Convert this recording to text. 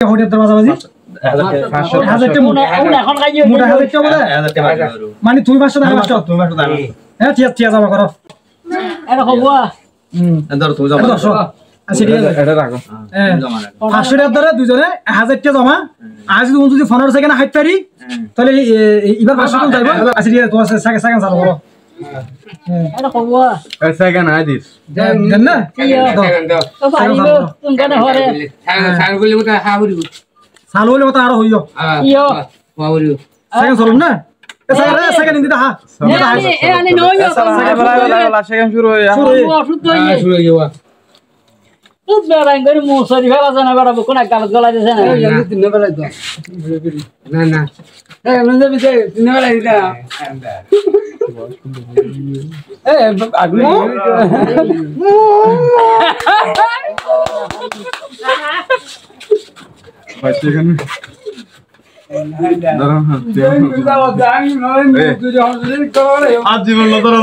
hotel তো মাঝামাঝি 500 মানে তুমি 500 টাকা 500 হ্যাঁ ঠিক জমা করো এটা হবো ধর তুমি জমা আচ্ছা ঠিক আছে এটা রাখো জমা 500 টাকা ধরে দুজনে 1000 টাকা জমা আজ যদি 15 সেকেন্ড হাইট পারি তাহলে এবার 500 টাকা যাইবো আচ্ছা ঠিক আছে তোমার সেকেন্ড চালু করো এটা হবো সেকেন্ড আইদিস দেন না সেকেন্ড দাও তো পারিব তুমি কেন হরে সারগুলি মতো হাবুরিব চালু হলে মতো আরো হইও ইয়ো হাবুরিব সেকেন্ড চলুন না সেকেন্ড দিতে হা এ নয় সেকেন্ড শুরু হয়ে অসুস্থ হয়ে শুরু হয়ে যাওয়া তুই বেড়াই করে মুসরি ফেলা জানা বেড়াবো কোন গালত গলা দিছে না তিন বেলা তো না না এই নন্দে বিতে তিন বেলা দিতা এই আগুন সেকেন্ড আজীবন নজর